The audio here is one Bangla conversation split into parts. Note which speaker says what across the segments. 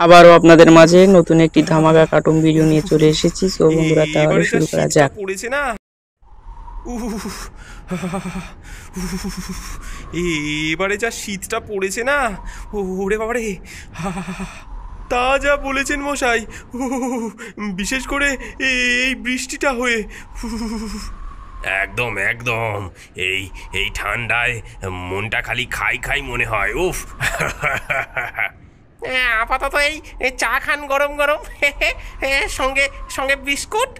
Speaker 1: আবারও আপনাদের মাঝে নতুন একটি ধামাকা কার্টুন ভিডিও নিয়ে চলে এসেছি। সো বন্ধুরা, তাহলে শুরু করা যাক।
Speaker 2: পড়েছে না, এবারে যা শীতটা পড়েছে না, ওরে বাবারে, তা যা বলেছেন মশাই, বিশেষ করে এই বৃষ্টিটা হয়ে। একদম একদম, এই এই ঠান্ডায় মনটা খালি খাই খাই মনে হয়। উফ,
Speaker 3: আপাতত এই চা খান গরম গরম, সঙ্গে সঙ্গে বিস্কুট।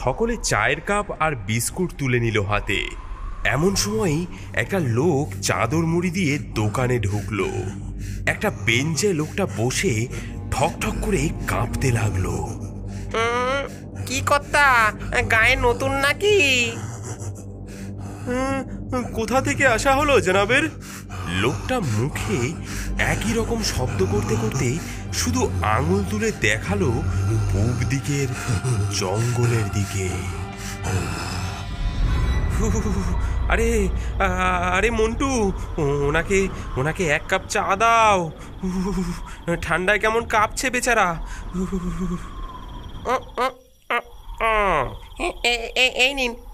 Speaker 2: সকলে চায়ের কাপ আর বিস্কুট তুলে নিল হাতে। এমন সময়ই একটা লোক চাদর মুড়ি দিয়ে দোকানে ঢুকলো। একটা বেঞ্চে লোকটা বসে ঠক ঠক করে কাঁপতে লাগলো।
Speaker 3: কি কর্তা, গায়ে নতুন নাকি?
Speaker 2: কোথা থেকে আসা হলো জনাবের? লোকটা মুখে একই রকম শব্দ করতে করতে শুধু আঙুল তুলে দেখালো পূব দিকের জঙ্গলের দিকে। আরে আরে মন্টু, ওনাকে ওনাকে এক কাপ চা দাও, ঠান্ডায় কেমন কাঁপছে বেচারা।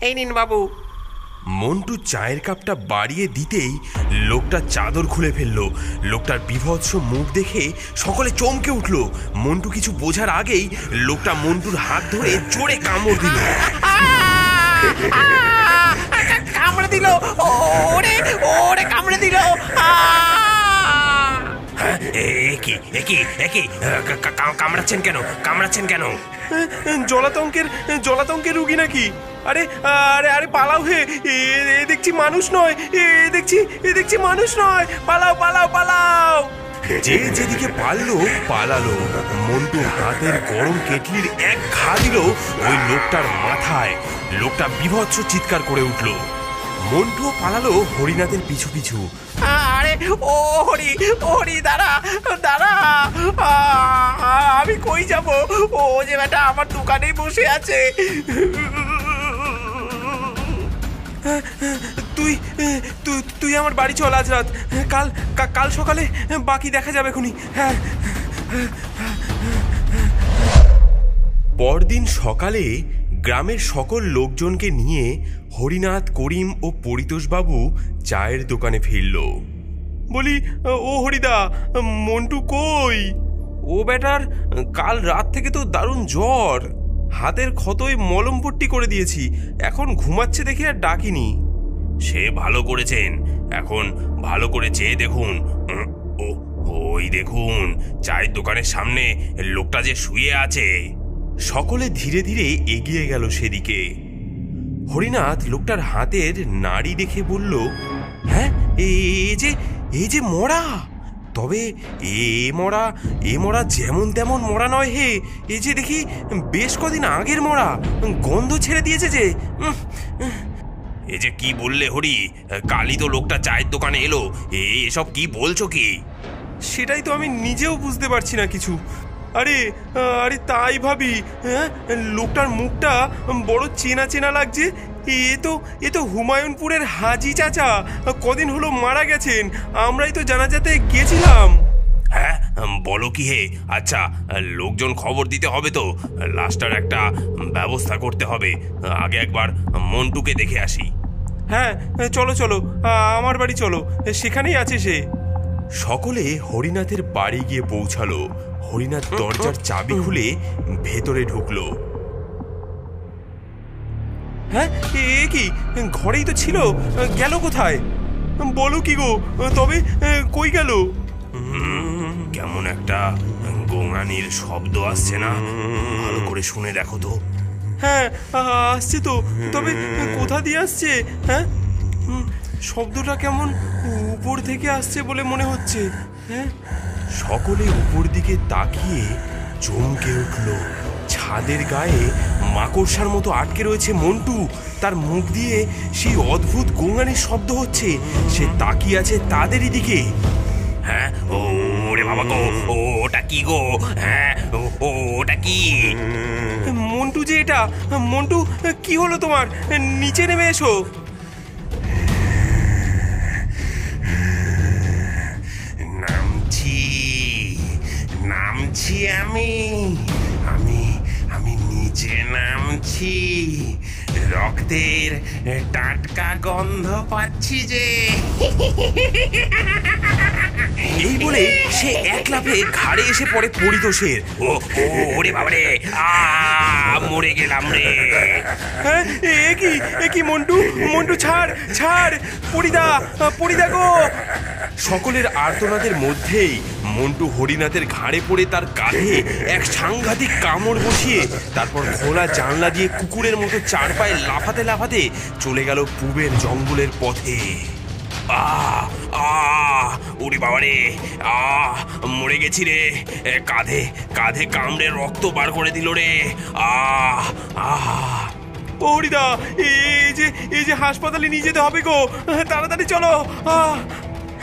Speaker 3: এই নিন বাবু।
Speaker 2: মন্টু চায়ের কাপটা বাড়িয়ে দিতেই লোকটা চাদর খুলে ফেললো। লোকটার বিভৎস মুখ দেখে সকলে চমকে উঠল। মন্টু কিছু বোঝার আগেই লোকটা মন্টুর হাত ধরে জোরে কামড় দিল।
Speaker 3: কামড়ে দিল, ওরে ওরে কামড়ে দিল।
Speaker 2: কামড়াচ্ছেন কেন, কামড়াচ্ছেন কেন? জলাতঙ্কের রুগী নাকি? আরে আরে আরে পালাও হে, এ দেখছি মানুষ নয়, এ দেখছি মানুষ নয়, পালাও পালাও পালাও। যে যেদিকে পারলো পালালো। মন্টু হাতের গরম কেটলির এক ঘা দিল ওই লোকটার মাথায়। লোকটা বিভৎস চিৎকার করে উঠল। মন্টুও পালালো হরিনাথের পিছু পিছু।
Speaker 3: আরে ও হরি, হরি দাঁড়া দাঁড়া, আমি কই যাব? ও যে বেটা আমার দোকানেই বসে আছে।
Speaker 2: তুই তুই তুই আমার বাড়ি চল আজ রাত, কাল সকালে বাকি দেখা যাবে খুনি। হ্যাঁ। পরদিন সকালে গ্রামের সকল লোকজনকে নিয়ে হরিনাথ, করিম ও পরিতোষবাবু চায়ের দোকানে ফিরল। বলি, ও হরিদা, মন্টু কই? ও বেটার কাল রাত থেকে তো দারুণ জ্বর, হাতের ক্ষতই মলম পট্টি করে দিয়েছি, এখন ঘুমাচ্ছে দেখে আর ডাকিনি। সে ভালো করেছেন, এখন ভালো করে চেয়ে দেখুন। ওই দেখুন চায়ের দোকানের সামনে লোকটা যে শুয়ে আছে। সকলে ধীরে ধীরে এগিয়ে গেল সেদিকে। হরিনাথ লোকটার হাতের নাড়ি দেখে বলল, হ্যাঁ, এই যে মরা। তবে এ মরা যেমন তেমন মরা নয় হে, এই যে দেখি বেশ কদিন আগের মরা, গন্ধ ছেড়ে দিয়েছে যে। এ যে কি বললে হরি, কালই তো লোকটা চায়ের দোকানে এলো, এসব কি বলছো কি? সেটাই তো আমি নিজেও বুঝতে পারছি না কিছু। আরে আরে তাই ভাবি, হ্যাঁ, লোকটার মুখটা বড় চেনা চেনা লাগছে। এ তো হুমায়ুনপুরের হাজি চাচা, কদিন হলো মারা গেছেন, আমরাই তো জানাজাতে গেছিলাম। হ্যাঁ, বলো কি হে? আচ্ছা, লোকজন খবর দিতে হবে তো, লাশটার একটা ব্যবস্থা করতে হবে। আগে একবার মন্টুকে দেখে আসি। হ্যাঁ, চলো চলো, আমার বাড়ি চলো, সেখানেই আছে সে। সকলে হরিনাথের বাড়ি গিয়ে পৌঁছালো। হরিনাথ দরজার চাবি খুলে ভেতরে ঢুকলো। হ্যাঁ, এ কি, ঘরেই তো ছিল, গেল কোথায়? বলো কি গো, তবে কই গেল? কেমন একটা গোঙানির শব্দ আসছে না? ভালো করে শুনে দেখো তো। হ্যাঁ, আসছে তো, তবে কোথা দিয়ে আসছে? হ্যাঁ, শব্দটা কেমন উপর থেকে আসছে বলে মনে হচ্ছে। হ্যাঁ, সকলে উপর দিকে তাকিয়ে চমকে উঠল। ছাদের গায়ে মাকড়সার মতো আটকে রয়েছে মন্টু, তার মুখ দিয়ে সেই অদ্ভুত গোঙানির শব্দ হচ্ছে। সে তাকিয়ে আছে তাদেরই দিকে। হ্যাঁ, ওরে বাবা গো, ওটা কি গো? হ্যাঁ, ওটা কি? মন্টু যে এটা, মন্টু কি হলো তোমার? নিচে নেমে এসো। নামছি নামছি আমি আমি আমি নিচে নামছি, রক্তের টাটকা গন্ধ পাচ্ছি যে। এই বলে সে এক লাফে ঘাড়ে এসে পড়ে পরিতোষের। ওরে বাবারে, মরে গেলাম রে। হ্যাঁ, এ কি মন্টু, মন্টু ছাড় ছাড়, পরিদা গো। সকলের আর্তনাদের মধ্যেই মন্টু হরিনাথের ঘাড়ে পড়ে তার কাঁধে এক সাংঘাতিক কামড় বসিয়ে তারপর খোলা জানলা দিয়ে কুকুরের মতো চার পায়ে লাফাতে লাফাতে চলে গেল পূবের জঙ্গলের পথে। ওরে বাবারে, মরে গেছি রে। কাঁধে কাঁধে কামড়ে রক্ত বার করে দিল রে। হরিদা, এই যে হাসপাতালে নিয়ে যেতে হবে গো, তাড়াতাড়ি চলো।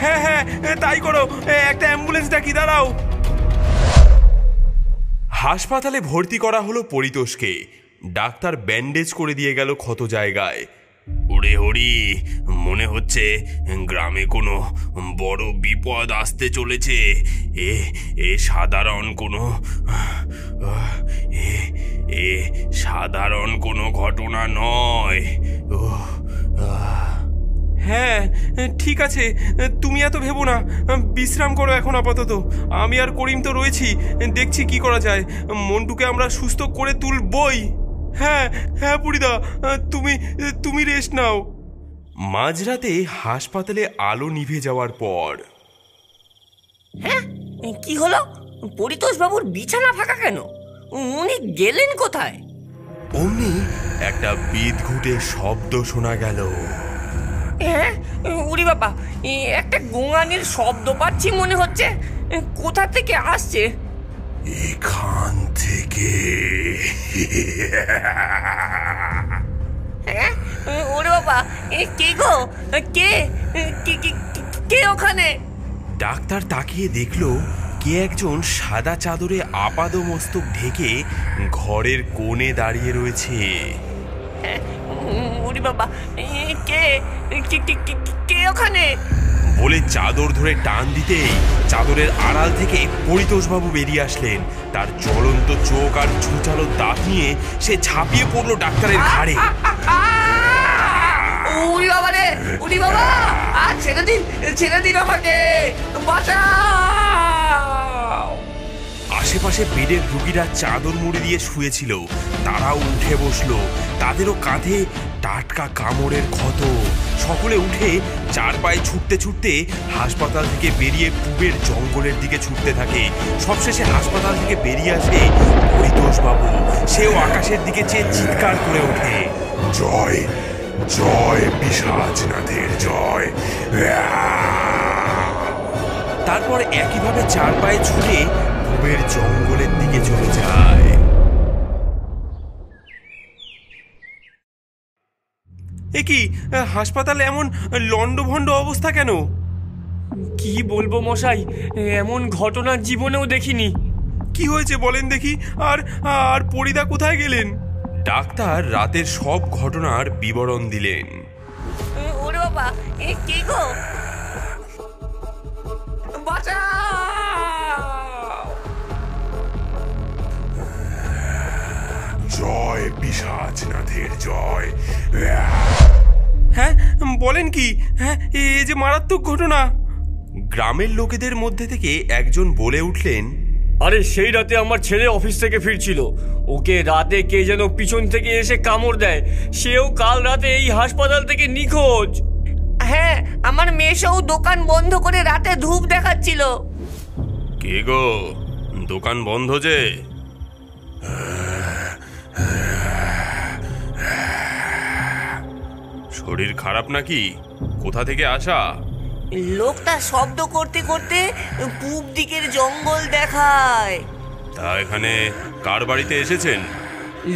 Speaker 2: হ্যাঁ হ্যাঁ, তাই করো, একটা অ্যাম্বুলেন্স ডাকি, দাঁড়াও। হাসপাতালে ভর্তি করা হলো পরিতোষকে। ডাক্তার ব্যান্ডেজ করে দিয়ে গেল ক্ষত জায়গায়। ওরে হরি, মনে হচ্ছে গ্রামে কোনো বড় বিপদ আসতে চলেছে। এ সাধারণ কোনো ঘটনা নয়। হ্যাঁ ঠিক আছে, তুমি এত ভেবো না, বিশ্রাম করো এখন আপাতত। আমি আর করিম তো রয়েছি, দেখছি কি করা যায়। মন্টুকে আমরা সুস্থ করে তুলবই। হ্যাঁ হ্যাঁ পুরিদা, তুমি রেস্ট নাও। মাঝরাতে হাসপাতালে আলো নিভে যাওয়ার পর।
Speaker 4: হ্যাঁ, কি হলো? পরিতোষ বাবুর বিছানা ফাঁকা কেন? উনি গেলেন কোথায়?
Speaker 2: অমনি একটা বিদঘুটে শব্দ শোনা গেল।
Speaker 4: হ্যাঁ, উরি বাবা, একটা গোঙানির শব্দ পাচ্ছি মনে হচ্ছে। কোথা থেকে আসছে?
Speaker 2: এখান থেকে।
Speaker 4: হ্যাঁ, ওরে বাবা, কে গো? কে কে ওখানে?
Speaker 2: ডাক্তার তাকিয়ে দেখলো কে একজন সাদা চাদরে আপাদমস্তক ঢেকে ঘরের কোণে দাঁড়িয়ে রয়েছে।
Speaker 4: ওরে বাবা, কে কে ওখানে?
Speaker 2: বলে চাদর ধরে টান দিতেই চাদরের আড়াল থেকে পরিতোষবাবু বেরিয়ে আসলেন। তার জ্বলন্ত চোখ আর ছুচালো দাঁত নিয়ে সে ঝাঁপিয়ে পড়লো ডাক্তারের ঘাড়ে।
Speaker 4: উরি বাবা রে, উরি বাবা, ছেড়ে দিন আমাকে, বাঁচাও।
Speaker 2: আশেপাশে বেডের রুগীরা চাদর মুড়ি দিয়ে শুয়েছিল, তারাও উঠে বসলো। তাদেরও কাঁধে টাটকা কামড়ের ক্ষত। সকলে উঠে চার পায়ে ছুটতে ছুটতে হাসপাতাল থেকে বেরিয়ে পূবের জঙ্গলের দিকে ছুটতে থাকে। সবশেষে হাসপাতাল থেকে বেরিয়ে আসে পরিতোষবাবু। সেও আকাশের দিকে চেয়ে চিৎকার করে ওঠে, জয় জয় পিশাচনাথের জয়। তারপর একইভাবে চার পায়ে ছুটে পূবের জঙ্গলের দিকে চলে যায়। এ কি, হাসপাতালে এমন লন্ডভন্ড অবস্থা কেন?
Speaker 5: কি বলবো মশাই, এমন ঘটনা জীবনেও দেখিনি।
Speaker 2: কি হয়েছে বলেন দেখি। আর পরিদা কোথায় গেলেন? ডাক্তার রাতের সব ঘটনার বিবরণ দিলেন।
Speaker 4: ওরে বাবা, কে গো? বাঁচাও।
Speaker 2: জয় পিশাচনাথের জয়। হ্যাঁ বলেন কি? হ্যাঁ, এ যে মারাত্মক ঘটনা। গ্রামের লোকেদের মধ্যে থেকে একজন বলে উঠলেন,
Speaker 5: আরে সেই রাতে আমার ছেলে অফিস থেকে ফিরছিল, ওকে রাতে কে যেন পিছন থেকে এসে কামড় দেয়। সেও কাল রাতে এই হাসপাতাল থেকে নিখোঁজ।
Speaker 4: হ্যাঁ, আমার মেয়েও দোকান বন্ধ করে রাতে ধূপ দেখাচ্ছিল।
Speaker 2: কে গো, দোকান বন্ধ যে? শরীর খারাপ নাকি? কোথা থেকে আসা?
Speaker 4: লোকটা শব্দ করতে করতে পূব দিকের জঙ্গল দেখায়।
Speaker 2: তা এখানে কার বাড়িতে এসেছেন?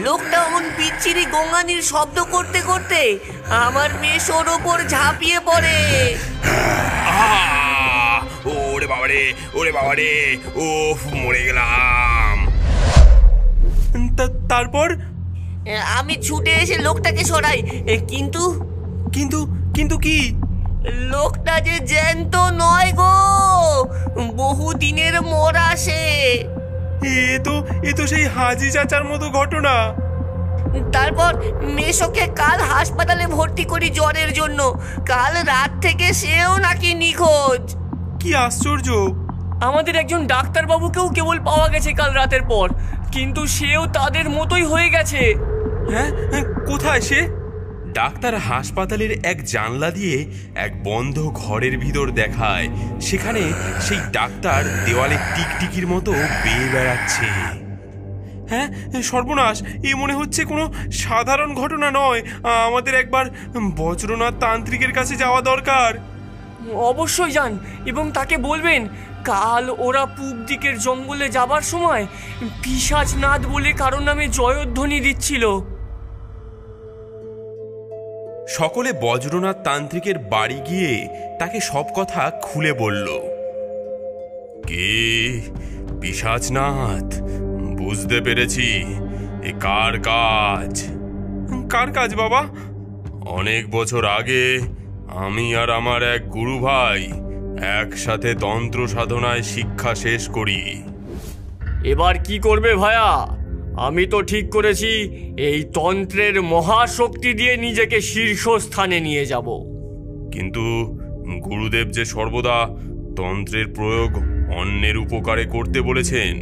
Speaker 4: লোকটা অমন পিচ্ছিরি গোঙানির শব্দ করতে করতে আমার মেয়ের ওপর ঝাঁপিয়ে পড়ে।
Speaker 2: ওরে বাবারে, ওরে বাবারে, ওফ, মরে গেলাম। তারপর
Speaker 4: আমি ছুটে এসে লোকটাকে সরাই, কিন্তু
Speaker 2: কিন্তু কি?
Speaker 4: লোকটা যে জ্যান্ত নয় গো, বহুদিনের মরা সে।
Speaker 2: এ তো সেই হাজি চাচার মতো ঘটনা।
Speaker 4: তারপর মেশোকে কাল হাসপাতালে ভর্তি করি জ্বরের জন্য। কাল রাত থেকে সেও নাকি নিখোঁজ।
Speaker 2: কি আশ্চর্য!
Speaker 5: আমাদের একজন ডাক্তারবাবুকেও কেবল পাওয়া গেছে কাল রাতের পর, কিন্তু সেও তাদের মতোই হয়ে গেছে।
Speaker 2: হ্যাঁ, কোথায় সে? ডাক্তার হাসপাতালের এক জানলা দিয়ে এক বন্ধ ঘরের ভিতর দেখায় সেখানে সেই ডাক্তার দেওয়ালে টিকটিকির মতো বেয়ে বেড়াচ্ছে। হ্যাঁ, সর্বনাশ! এ মনে হচ্ছে কোনো সাধারণ ঘটনা নয়। আমাদের একবার বজ্রনাথ তান্ত্রিকের কাছে যাওয়া দরকার।
Speaker 5: অবশ্যই যান এবং তাকে বলবেন কাল ওরা পূব দিকের জঙ্গলে যাবার সময় পিশাচনাথ বলে কারোর নামে জয়ধ্বনি দিচ্ছিল।
Speaker 2: সকলে বজ্রনাথ তান্ত্রিকের বাড়ি গিয়ে তাকে সব কথা খুলে বলল। কে? পিশাচনাথ? বুঝতে পেরেছি। এ কার কাজ? কার কাজ বাবা? অনেক বছর আগে আমি আর আমার এক গুরু ভাই একসাথে তন্ত্র সাধনায় শিক্ষা শেষ করি।
Speaker 5: এবার কি করবে ভায়া? আমি তো ঠিক করেছি এই তন্ত্রের মহাশক্তি দিয়ে নিজেকে শীর্ষস্থানে নিয়ে যাব।
Speaker 2: কিন্তু গুরুদেব যে সর্বদা তন্ত্রের প্রয়োগ অন্যের উপকারে করতে বলেছেন।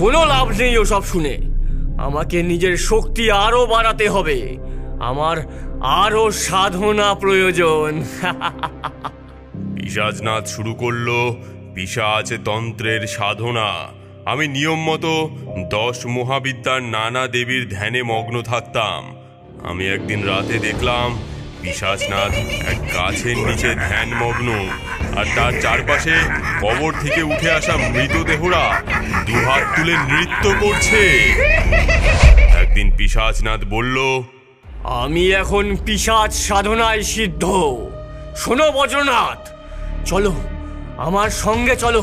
Speaker 5: কোনো লাভ নেই ওসব শুনে। আমাকে নিজের শক্তি আরো বাড়াতে হবে। আমার আরো সাধনা প্রয়োজন।
Speaker 2: পিশাচনাথ শুরু করলো পিশাচ তন্ত্রের সাধনা। আমি নিয়ম মতো 10 মহাবিদ্যার নানা দেবীর ধ্যানে মগ্ন থাকতাম। আমি একদিন রাতে দেখলাম পিশাচনাথ এক গাছের নিচে ধ্যানমগ্ন, আর তার চারপাশে কবর থেকে উঠে আসা মৃতদেহরা দুহাত তুলে নৃত্য করছে। একদিন পিশাচনাথ বলল,
Speaker 5: আমি এখন পিশাচ সাধনায় সিদ্ধ। শোনো বজ্রনাথ, চলো আমার সঙ্গে চলো।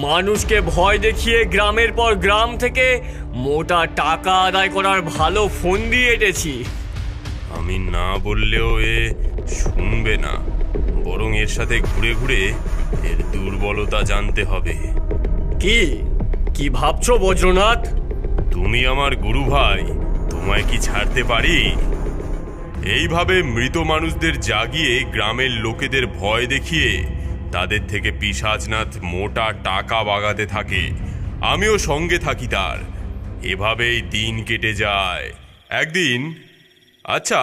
Speaker 5: মানুষকে ভয় দেখিয়ে গ্রামের পর গ্রাম থেকে মোটা টাকা আদায় করার ভালো ফোন দিয়ে এটেছি।
Speaker 2: আমি না বললেও এ শুনবে না, বরং এর সাথে ঘুরে ঘুরে এর দুর্বলতা জানতে হবে।
Speaker 5: কি ভাবছো বজ্রনাথ?
Speaker 2: তুমি আমার গুরু ভাই, তোমায় কি ছাড়তে পারি? এইভাবে মৃত মানুষদের জাগিয়ে গ্রামের লোকেদের ভয় দেখিয়ে তাদের থেকে পিশাচনাথ মোটা টাকা বাগাতে থাকে। আমিও সঙ্গে থাকি তার। এভাবেই দিন কেটে যায়। একদিন, আচ্ছা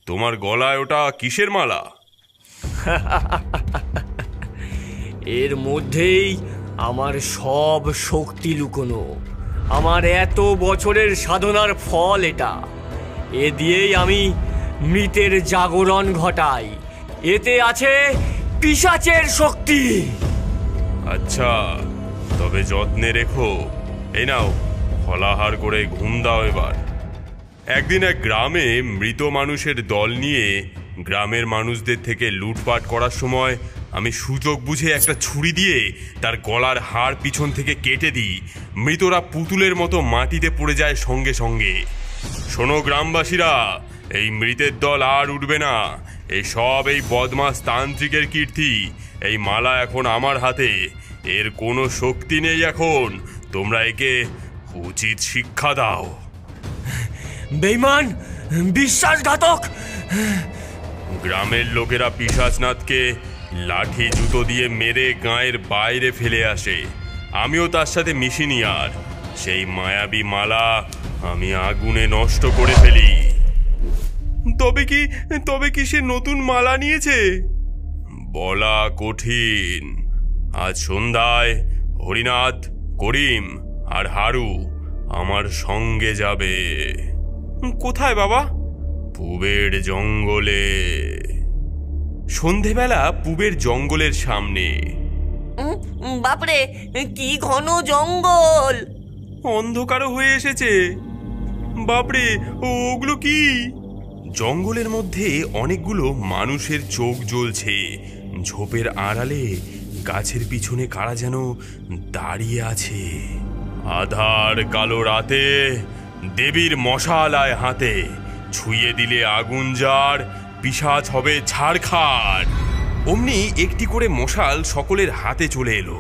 Speaker 2: তোমার গলায় ওটা কিসের মালা?
Speaker 5: এর মধ্যেই আমার সব শক্তি লুকোনো। আমার এত বছরের সাধনার ফল এটা। এ দিয়েই আমি মৃতের জাগরণ ঘটাই। এতে আছে পিশাচের শক্তি।
Speaker 2: আচ্ছা, তবে যত্নে রেখো। এই নাও, ফলাহার করে ঘুম দাও এবার। একদিন এক গ্রামে মৃত মানুষের দল নিয়ে গ্রামের মানুষদের থেকে লুটপাট করার সময় আমি সুযোগ বুঝে একটা ছুরি দিয়ে তার গলার হাড় পিছন থেকে কেটে দিই। মৃতরা পুতুলের মতো মাটিতে পড়ে যায় সঙ্গে সঙ্গে। শোনো গ্রামবাসীরা, এই মৃতের দল আর উঠবে না। এই বদমাস তান্ত্রিকের কীর্তি। এই মালা এখন আমার হাতে। এর কোনো শক্তি নেই এখন। তোমরা একে উচিত শিক্ষা দাও।
Speaker 5: বেঈমান, বিশ্বাসঘাতক!
Speaker 2: গ্রামের লোকেরা পিশাচনাথকে লাঠি জুতো দিয়ে মেরে গাঁয়ের বাইরে ফেলে আসে। আমিও তার সাথে মিশিনি আর। সেই মায়াবী মালা আমি আগুনে নষ্ট করে ফেলি। তবে কি সে নতুন মালা নিয়েছে? বলা কঠিন। আজ সন্ধ্যায় হরিনাথ, করিম আর হারু আমার সঙ্গে যাবে। কোথায় বাবা? পূবের জঙ্গলে। সন্ধেবেলা পূবের জঙ্গলের সামনে।
Speaker 4: বাপরে, কি ঘন জঙ্গল!
Speaker 2: অন্ধকারও হয়ে এসেছে। বাপরে, ওগুলো কি? জঙ্গলের মধ্যে অনেকগুলো মানুষের চোখ জ্বলছে। ঝোপের আড়ালে গাছের পিছনে কারা যেন দাঁড়িয়ে আছে। আধার কালো রাতে দেবীর মশালায় হাতে ছুঁয়ে দিলে আগুন যার, পিশাচ হবে ছাড়খাড়। অমনি একটি করে মশাল সকলের হাতে চলে এলো।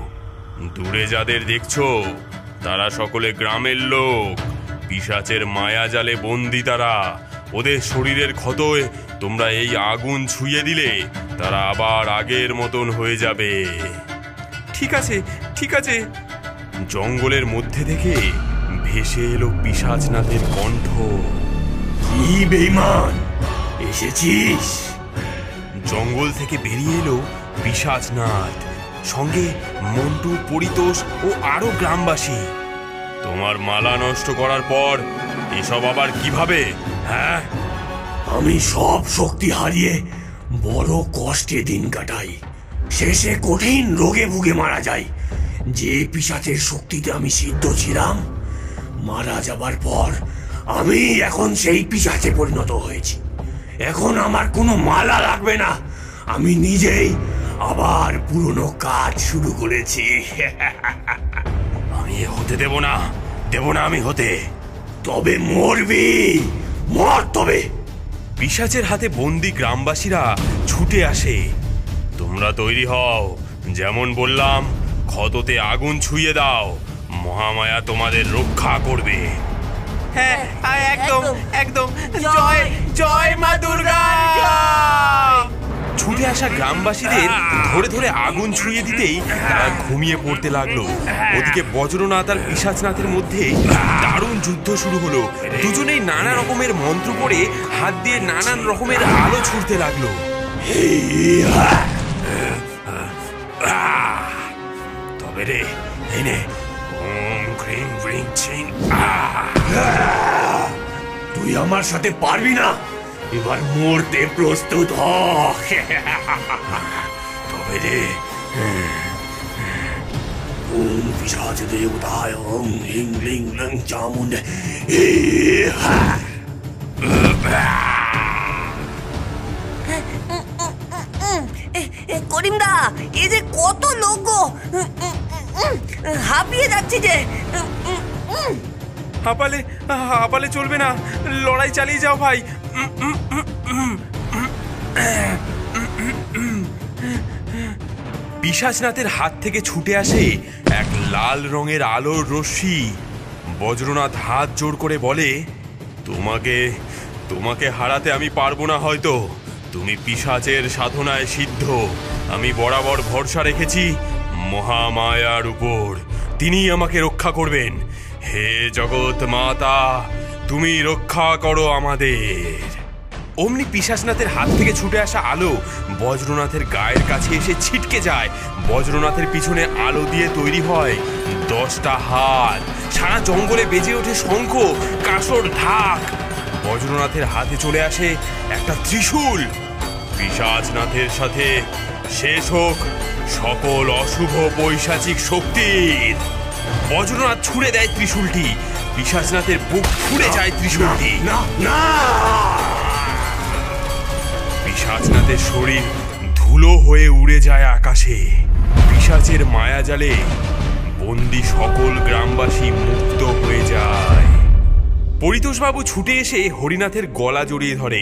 Speaker 2: দূরে যাদের দেখছো তারা সকলে গ্রামের লোক, পিশাচের মায়া জালে বন্দি তারা। ওদের শরীরের ক্ষতয় তোমরা এই আগুন ছুঁয়ে দিলে তারা আবার আগের মতন হয়ে যাবে। ঠিক আছে, ঠিক আছে। জঙ্গলের মধ্যে থেকে ভেসে এলো পিশাচনাথের কণ্ঠ।
Speaker 5: কি বেঈমান, এসেছিস?
Speaker 2: জঙ্গল থেকে বেরিয়ে এলো পিশাচনাথ, সঙ্গে মন্টু, পরিতোষ ও আরো গ্রামবাসী। তোমার মালা নষ্ট করার পর এসব আবার কিভাবে? হ্যাঁ,
Speaker 5: আমি সব শক্তি হারিয়ে বড় কষ্টে দিন কাটাই, শেষে কঠিন রোগে ভুগে মারা যাই। যে পিশাচের শক্তিতে আমি সিদ্ধ ছিলাম, মারা যাবার পর আমি এখন সেই পিশাচে পরিণত হয়েছি। এখন আমার কোনো মালা লাগবে না, আমি নিজেই আবার পুরনো কাজ শুরু করেছি।
Speaker 2: আমি হতে দেব না, দেব না আমি হতে।
Speaker 5: তবে মরবি, মর তবে।
Speaker 2: পিশাচের হাতে বন্দি গ্রামবাসীরা ছুটে আসে। তোমরা তৈরি হও, যেমন বললাম ক্ষততে আগুন ছুঁয়ে দাও, মহামায়া তোমাদের রক্ষা করবে।
Speaker 3: হ্যাঁ, একদম একদম। জয় জয় মা দুর্গা।
Speaker 2: ছুটে আসা গ্রামবাসীদের ধরে ধরে আগুন ছুঁয়ে দিতেই তারা ঘুমিয়ে পড়তে লাগলো। ওদিকে বজ্রনাথ আর পিশাচনাথের মধ্যে দারুণ যুদ্ধ শুরু হলো। দুজনেই নানা রকমের মন্ত্র পড়ে হাত দিয়ে নানান রকমের আলো ছুড়তে লাগলো। তবে রে, এনে ওম ক্রিং ব্রিং চিং।
Speaker 5: তুই আমার সাথে পারবি না, এবার মরতে প্রস্তুত হ।
Speaker 2: তবে রে,
Speaker 5: ওম পিশাচ দেবতায় ওম হিং লিং লং চামুন্ডে।
Speaker 4: করিমদা, এই যে কত লোক গো, হাঁপিয়ে যাচ্ছে যে।
Speaker 2: হাঁপালে হাঁপালে চলবে না, লড়াই চালিয়ে যাও ভাই। পিশাচনাথের হাত থেকে ছুটে আসে এক লাল রঙের আলোর রশ্মি। বজ্রনাথ হাত জোর করে বলে, তোমাকে তোমাকে হারাতে আমি পারবো না হয়তো। তুমি পিশাচের সাধনায় সিদ্ধ। আমি বরাবর ভরসা রেখেছি মহামায়ার উপর, তিনিই আমাকে রক্ষা করবেন। হে জগৎ মাতা, তুমি রক্ষা করো আমাদের। অমনি পিশাচনাথের হাত থেকে ছুটে আসা আলো বজ্রনাথের গায়ের কাছে এসে ছিটকে যায়। বজ্রনাথের পিছনে আলো দিয়ে তৈরি হয় 10টা হাত। সারা জঙ্গলে বেজে ওঠে শঙ্খ, কাঁসর, ঢাক। বজ্রনাথের হাতে চলে আসে একটা ত্রিশূল। পিশাচনাথের সাথে শেষ হোক সকল অশুভ পৈশাচিক শক্তির। বজ্রনাথ ছুঁড়ে দেয় ত্রিশূলটি, পিশাচনাথের বুক ফুঁড়ে যায় ত্রিশূলটি। পিশাচনাথের শরীর ধুলো হয়ে উড়ে যায় আকাশে। পিশাচের মায়াজালে বন্দি সকল গ্রামবাসী মুক্ত হয়ে যায়। পরিতোষবাবু ছুটে এসে হরিনাথের গলা জড়িয়ে ধরে।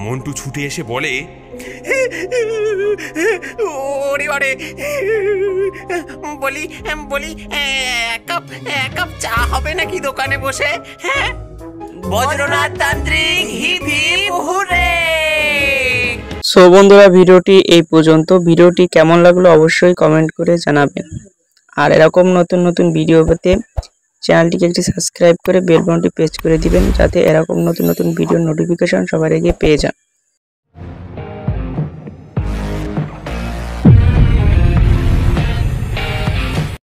Speaker 2: মন্টু ছুটে এসে বলে,
Speaker 3: ওরে বারে, বলি বলি এক কাপ চা হবে নাকি দোকানে বসে? হ্যাঁ, বজ্রনাথ তান্ত্রিক হিপ হিপ হুররে।
Speaker 1: সো বন্ধুরা, ভিডিওটি এই পর্যন্ত। ভিডিওটি কেমন লাগলো অবশ্যই কমেন্ট করে জানাবেন। আর এরকম নতুন নতুন ভিডিও পেতে চ্যানেলটিকে একটি সাবস্ক্রাইব করে বেল বাটনটি প্রেস করে দিবেন, যাতে এরকম নতুন নতুন ভিডিওর নোটিফিকেশন সবার আগে পেয়ে যান।